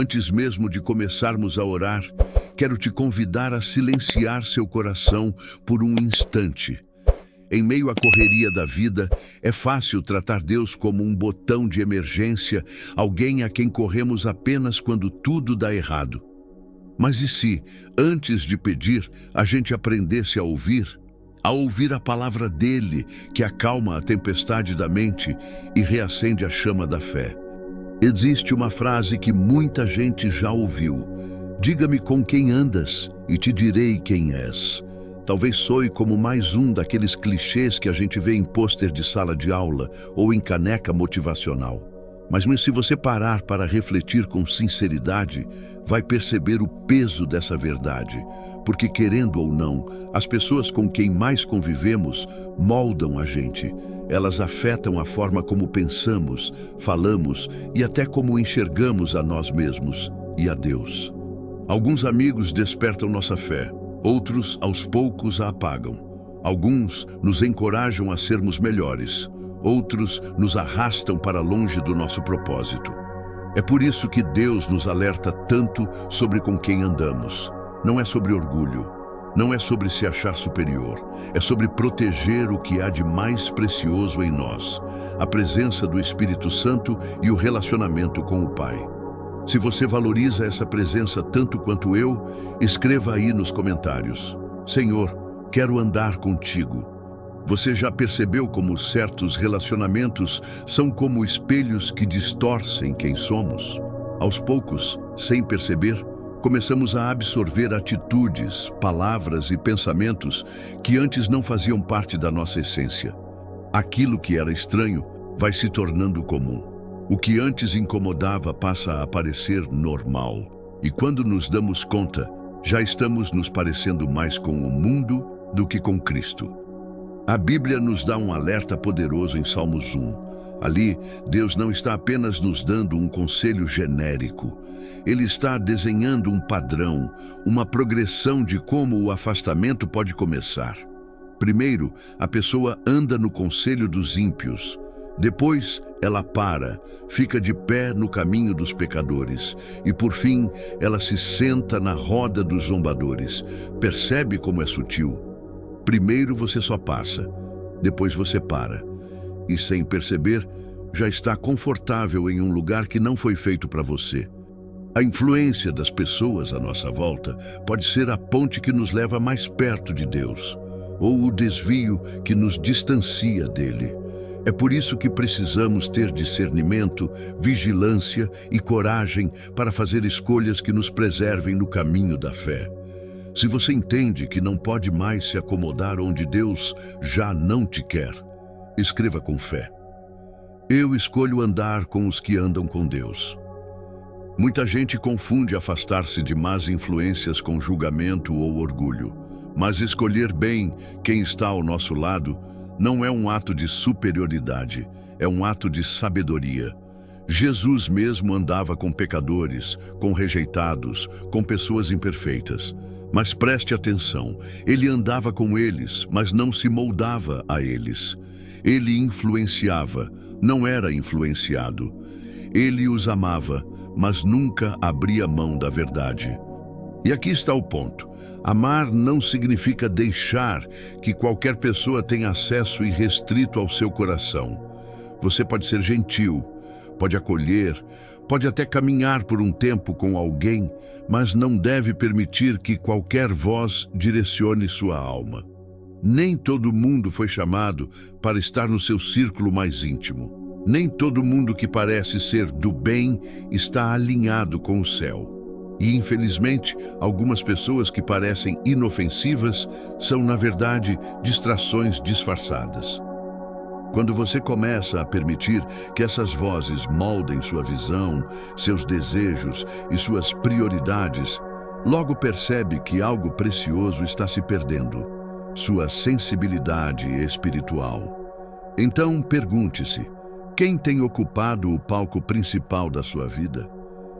Antes mesmo de começarmos a orar, quero te convidar a silenciar seu coração por um instante. Em meio à correria da vida, é fácil tratar Deus como um botão de emergência, alguém a quem corremos apenas quando tudo dá errado. Mas e se, antes de pedir, a gente aprendesse a ouvir a palavra dele, que acalma a tempestade da mente e reacende a chama da fé? Existe uma frase que muita gente já ouviu: diga-me com quem andas e te direi quem és. Talvez soe como mais um daqueles clichês que a gente vê em pôster de sala de aula ou em caneca motivacional. Mas se você parar para refletir com sinceridade, vai perceber o peso dessa verdade. Porque, querendo ou não, as pessoas com quem mais convivemos moldam a gente. Elas afetam a forma como pensamos, falamos e até como enxergamos a nós mesmos e a Deus. Alguns amigos despertam nossa fé. Outros, aos poucos, a apagam. Alguns nos encorajam a sermos melhores. Outros nos arrastam para longe do nosso propósito. É por isso que Deus nos alerta tanto sobre com quem andamos. Não é sobre orgulho, não é sobre se achar superior. É sobre proteger o que há de mais precioso em nós, a presença do Espírito Santo e o relacionamento com o Pai. Se você valoriza essa presença tanto quanto eu, escreva aí nos comentários: Senhor, quero andar contigo. Você já percebeu como certos relacionamentos são como espelhos que distorcem quem somos? Aos poucos, sem perceber, começamos a absorver atitudes, palavras e pensamentos que antes não faziam parte da nossa essência. Aquilo que era estranho vai se tornando comum. O que antes incomodava passa a parecer normal. E quando nos damos conta, já estamos nos parecendo mais com o mundo do que com Cristo. A Bíblia nos dá um alerta poderoso em Salmos 1. Ali, Deus não está apenas nos dando um conselho genérico. Ele está desenhando um padrão, uma progressão de como o afastamento pode começar. Primeiro, a pessoa anda no conselho dos ímpios. Depois, ela para, fica de pé no caminho dos pecadores. E, por fim, ela se senta na roda dos zombadores. Percebe como é sutil? Primeiro você só passa, depois você para. E, sem perceber, já está confortável em um lugar que não foi feito para você. A influência das pessoas à nossa volta pode ser a ponte que nos leva mais perto de Deus, ou o desvio que nos distancia dele. É por isso que precisamos ter discernimento, vigilância e coragem para fazer escolhas que nos preservem no caminho da fé. Se você entende que não pode mais se acomodar onde Deus já não te quer, escreva com fé: eu escolho andar com os que andam com Deus. Muita gente confunde afastar-se de más influências com julgamento ou orgulho, mas escolher bem quem está ao nosso lado não é um ato de superioridade, é um ato de sabedoria. Jesus mesmo andava com pecadores, com rejeitados, com pessoas imperfeitas. Mas preste atenção, ele andava com eles, mas não se moldava a eles. Ele influenciava, não era influenciado. Ele os amava, mas nunca abria mão da verdade. E aqui está o ponto. Amar não significa deixar que qualquer pessoa tenha acesso irrestrito ao seu coração. Você pode ser gentil, pode acolher, pode até caminhar por um tempo com alguém, mas não deve permitir que qualquer voz direcione sua alma. Nem todo mundo foi chamado para estar no seu círculo mais íntimo. Nem todo mundo que parece ser do bem está alinhado com o céu. E, infelizmente, algumas pessoas que parecem inofensivas são, na verdade, distrações disfarçadas. Quando você começa a permitir que essas vozes moldem sua visão, seus desejos e suas prioridades, logo percebe que algo precioso está se perdendo, sua sensibilidade espiritual. Então, pergunte-se: quem tem ocupado o palco principal da sua vida?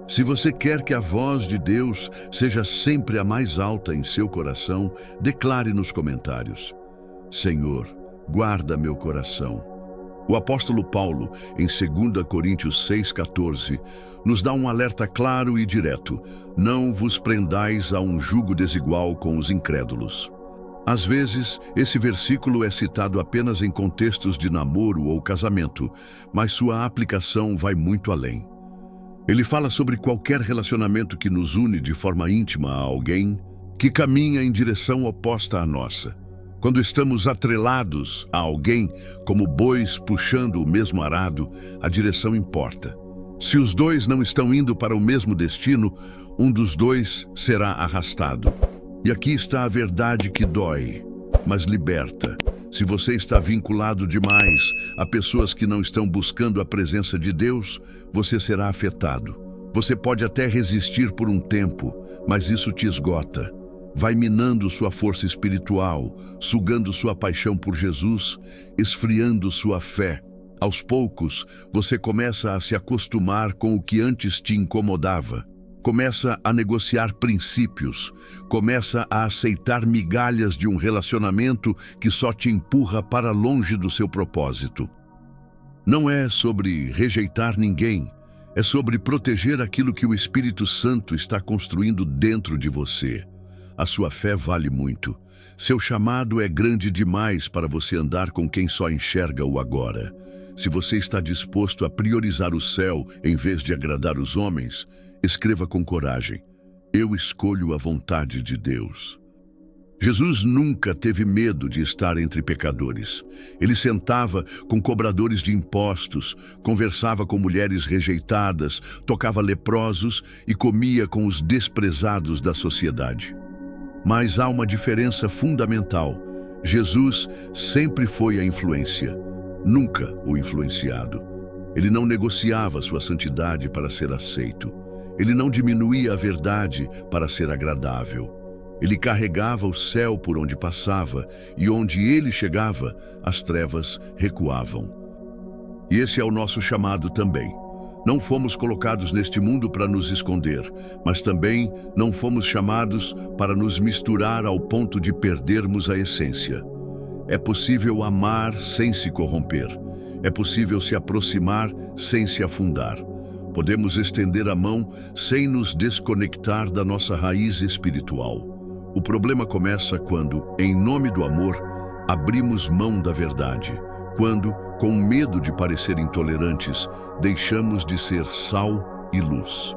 Se você quer que a voz de Deus seja sempre a mais alta em seu coração, declare nos comentários: Senhor, guarda meu coração. O apóstolo Paulo, em 2 Coríntios 6,14, nos dá um alerta claro e direto: não vos prendais a um jugo desigual com os incrédulos. Às vezes, esse versículo é citado apenas em contextos de namoro ou casamento, mas sua aplicação vai muito além. Ele fala sobre qualquer relacionamento que nos une de forma íntima a alguém que caminha em direção oposta à nossa. Quando estamos atrelados a alguém, como bois puxando o mesmo arado, a direção importa. Se os dois não estão indo para o mesmo destino, um dos dois será arrastado. E aqui está a verdade que dói, mas liberta. Se você está vinculado demais a pessoas que não estão buscando a presença de Deus, você será afetado. Você pode até resistir por um tempo, mas isso te esgota. Vai minando sua força espiritual, sugando sua paixão por Jesus, esfriando sua fé. Aos poucos, você começa a se acostumar com o que antes te incomodava. Começa a negociar princípios, começa a aceitar migalhas de um relacionamento que só te empurra para longe do seu propósito. Não é sobre rejeitar ninguém, é sobre proteger aquilo que o Espírito Santo está construindo dentro de você. A sua fé vale muito. Seu chamado é grande demais para você andar com quem só enxerga o agora. Se você está disposto a priorizar o céu em vez de agradar os homens, escreva com coragem: eu escolho a vontade de Deus. Jesus nunca teve medo de estar entre pecadores. Ele sentava com cobradores de impostos, conversava com mulheres rejeitadas, tocava leprosos e comia com os desprezados da sociedade. Mas há uma diferença fundamental. Jesus sempre foi a influência, nunca o influenciado. Ele não negociava sua santidade para ser aceito. Ele não diminuía a verdade para ser agradável. Ele carregava o céu por onde passava, e onde ele chegava, as trevas recuavam. E esse é o nosso chamado também. Não fomos colocados neste mundo para nos esconder, mas também não fomos chamados para nos misturar ao ponto de perdermos a essência. É possível amar sem se corromper. É possível se aproximar sem se afundar. Podemos estender a mão sem nos desconectar da nossa raiz espiritual. O problema começa quando, em nome do amor, abrimos mão da verdade. Quando, com medo de parecer intolerantes, deixamos de ser sal e luz.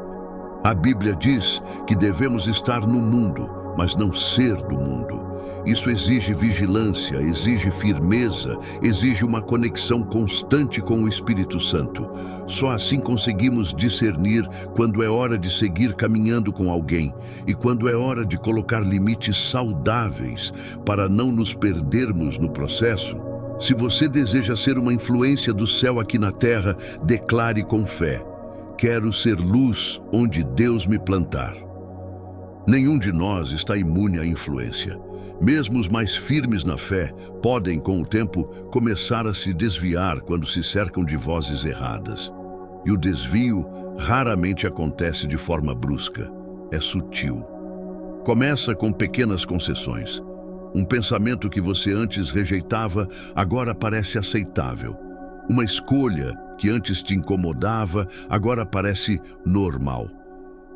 A Bíblia diz que devemos estar no mundo, mas não ser do mundo. Isso exige vigilância, exige firmeza, exige uma conexão constante com o Espírito Santo. Só assim conseguimos discernir quando é hora de seguir caminhando com alguém e quando é hora de colocar limites saudáveis para não nos perdermos no processo. Se você deseja ser uma influência do céu aqui na terra, declare com fé: quero ser luz onde Deus me plantar. Nenhum de nós está imune à influência. Mesmo os mais firmes na fé podem, com o tempo, começar a se desviar quando se cercam de vozes erradas. E o desvio raramente acontece de forma brusca. É sutil. Começa com pequenas concessões. Um pensamento que você antes rejeitava agora parece aceitável. Uma escolha que antes te incomodava agora parece normal.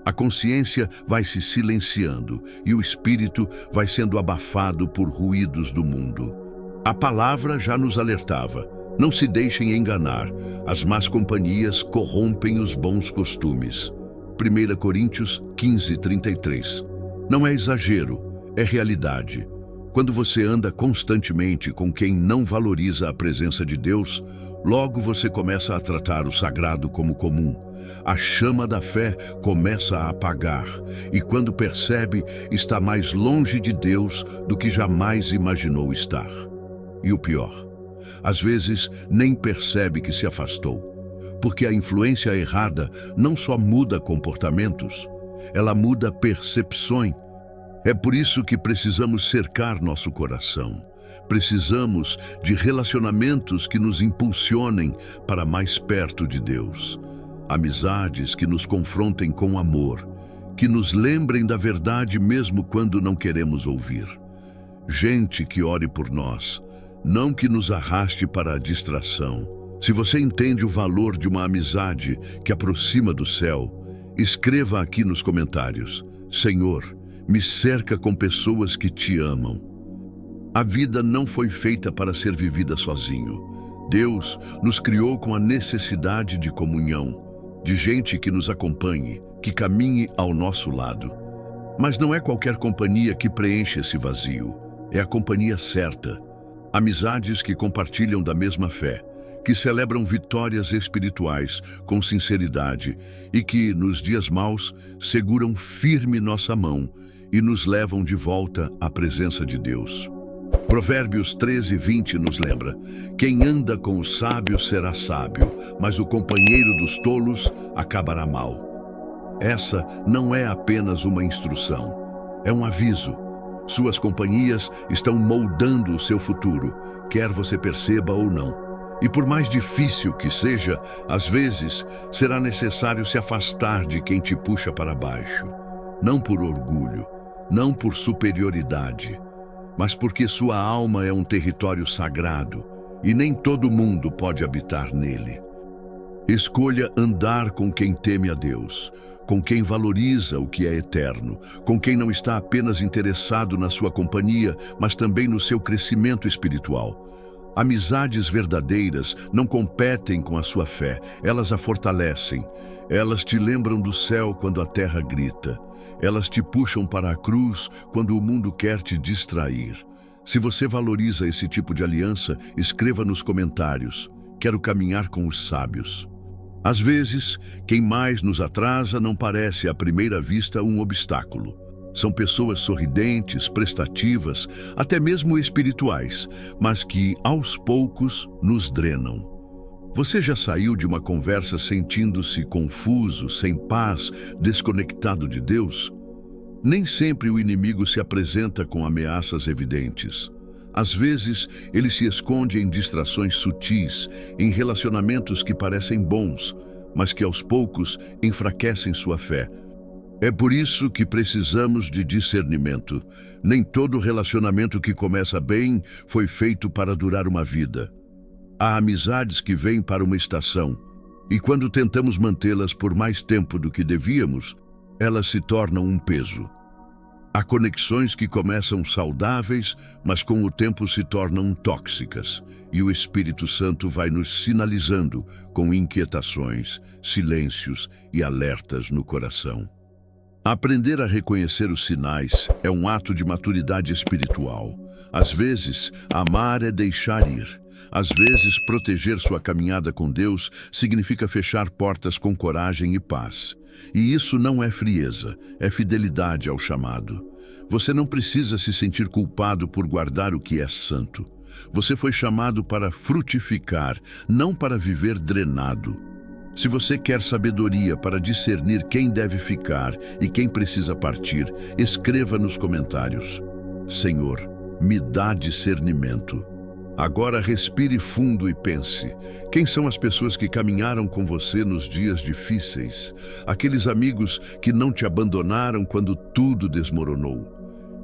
A consciência vai se silenciando e o espírito vai sendo abafado por ruídos do mundo. A palavra já nos alertava: não se deixem enganar, as más companhias corrompem os bons costumes. 1 Coríntios 15:33. Não é exagero, é realidade. Quando você anda constantemente com quem não valoriza a presença de Deus, logo você começa a tratar o sagrado como comum. A chama da fé começa a apagar e, quando percebe, está mais longe de Deus do que jamais imaginou estar. E o pior, às vezes nem percebe que se afastou, porque a influência errada não só muda comportamentos, ela muda percepções. É por isso que precisamos cercar nosso coração. Precisamos de relacionamentos que nos impulsionem para mais perto de Deus. Amizades que nos confrontem com amor, que nos lembrem da verdade mesmo quando não queremos ouvir. Gente que ore por nós, não que nos arraste para a distração. Se você entende o valor de uma amizade que aproxima do céu, escreva aqui nos comentários: Senhor, me cerca com pessoas que te amam. A vida não foi feita para ser vivida sozinho. Deus nos criou com a necessidade de comunhão, de gente que nos acompanhe, que caminhe ao nosso lado. Mas não é qualquer companhia que preenche esse vazio. É a companhia certa. Amizades que compartilham da mesma fé, que celebram vitórias espirituais com sinceridade e que, nos dias maus, seguram firme nossa mão e nos levam de volta à presença de Deus. Provérbios 13:20 nos lembra: quem anda com os sábios será sábio, mas o companheiro dos tolos acabará mal. Essa não é apenas uma instrução, é um aviso. Suas companhias estão moldando o seu futuro, quer você perceba ou não. E por mais difícil que seja, às vezes será necessário se afastar de quem te puxa para baixo. Não por orgulho, não por superioridade, mas porque sua alma é um território sagrado e nem todo mundo pode habitar nele. Escolha andar com quem teme a Deus, com quem valoriza o que é eterno, com quem não está apenas interessado na sua companhia, mas também no seu crescimento espiritual. Amizades verdadeiras não competem com a sua fé, elas a fortalecem. Elas te lembram do céu quando a terra grita. Elas te puxam para a cruz quando o mundo quer te distrair. Se você valoriza esse tipo de aliança, escreva nos comentários: quero caminhar com os sábios. Às vezes, quem mais nos atrasa não parece à primeira vista um obstáculo. São pessoas sorridentes, prestativas, até mesmo espirituais, mas que, aos poucos, nos drenam. Você já saiu de uma conversa sentindo-se confuso, sem paz, desconectado de Deus? Nem sempre o inimigo se apresenta com ameaças evidentes. Às vezes, ele se esconde em distrações sutis, em relacionamentos que parecem bons, mas que aos poucos enfraquecem sua fé. É por isso que precisamos de discernimento. Nem todo relacionamento que começa bem foi feito para durar uma vida. Há amizades que vêm para uma estação, e quando tentamos mantê-las por mais tempo do que devíamos, elas se tornam um peso. Há conexões que começam saudáveis, mas com o tempo se tornam tóxicas, e o Espírito Santo vai nos sinalizando com inquietações, silêncios e alertas no coração. Aprender a reconhecer os sinais é um ato de maturidade espiritual. Às vezes, amar é deixar ir. Às vezes, proteger sua caminhada com Deus significa fechar portas com coragem e paz. E isso não é frieza, é fidelidade ao chamado. Você não precisa se sentir culpado por guardar o que é santo. Você foi chamado para frutificar, não para viver drenado. Se você quer sabedoria para discernir quem deve ficar e quem precisa partir, escreva nos comentários: Senhor, me dá discernimento. Agora respire fundo e pense: quem são as pessoas que caminharam com você nos dias difíceis? Aqueles amigos que não te abandonaram quando tudo desmoronou?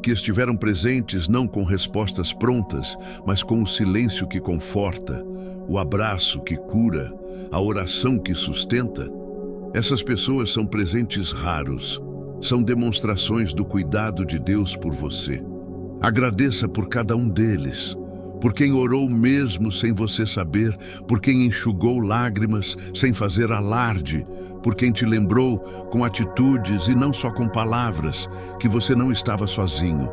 Que estiveram presentes não com respostas prontas, mas com o silêncio que conforta, o abraço que cura, a oração que sustenta? Essas pessoas são presentes raros, são demonstrações do cuidado de Deus por você. Agradeça por cada um deles, por quem orou mesmo sem você saber, por quem enxugou lágrimas sem fazer alarde, por quem te lembrou com atitudes e não só com palavras que você não estava sozinho.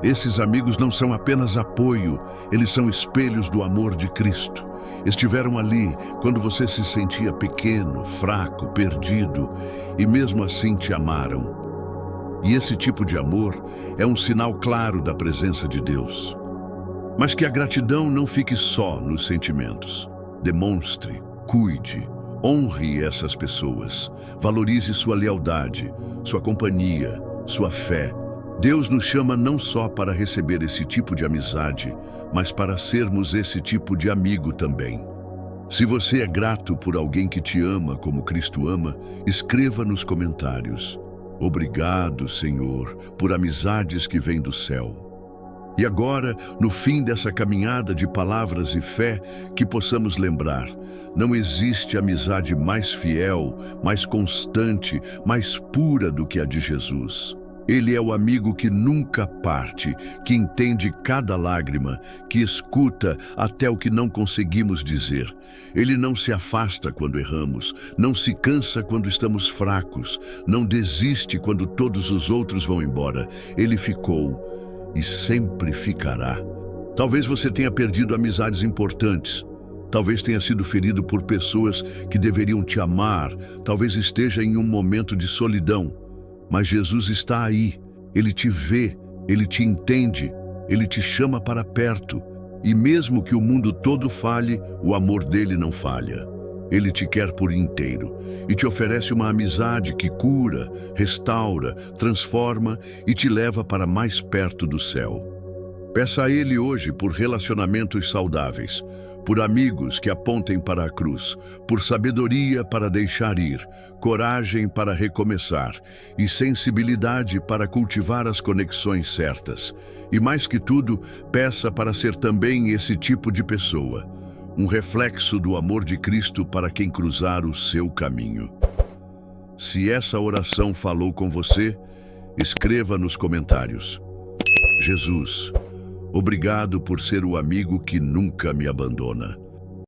Esses amigos não são apenas apoio, eles são espelhos do amor de Cristo. Estiveram ali quando você se sentia pequeno, fraco, perdido, e mesmo assim te amaram. E esse tipo de amor é um sinal claro da presença de Deus. Mas que a gratidão não fique só nos sentimentos. Demonstre, cuide, honre essas pessoas. Valorize sua lealdade, sua companhia, sua fé. Deus nos chama não só para receber esse tipo de amizade, mas para sermos esse tipo de amigo também. Se você é grato por alguém que te ama como Cristo ama, escreva nos comentários: Obrigado, Senhor, por amizades que vêm do céu. E agora, no fim dessa caminhada de palavras e fé, que possamos lembrar: não existe amizade mais fiel, mais constante, mais pura do que a de Jesus. Ele é o amigo que nunca parte, que entende cada lágrima, que escuta até o que não conseguimos dizer. Ele não se afasta quando erramos, não se cansa quando estamos fracos, não desiste quando todos os outros vão embora. Ele ficou e sempre ficará. Talvez você tenha perdido amizades importantes. Talvez tenha sido ferido por pessoas que deveriam te amar. Talvez esteja em um momento de solidão. Mas Jesus está aí, Ele te vê, Ele te entende, Ele te chama para perto. E mesmo que o mundo todo falhe, o amor dele não falha. Ele te quer por inteiro e te oferece uma amizade que cura, restaura, transforma e te leva para mais perto do céu. Peça a Ele hoje por relacionamentos saudáveis, por amigos que apontem para a cruz, por sabedoria para deixar ir, coragem para recomeçar e sensibilidade para cultivar as conexões certas. E mais que tudo, peça para ser também esse tipo de pessoa, um reflexo do amor de Cristo para quem cruzar o seu caminho. Se essa oração falou com você, escreva nos comentários: Jesus, obrigado por ser o amigo que nunca me abandona.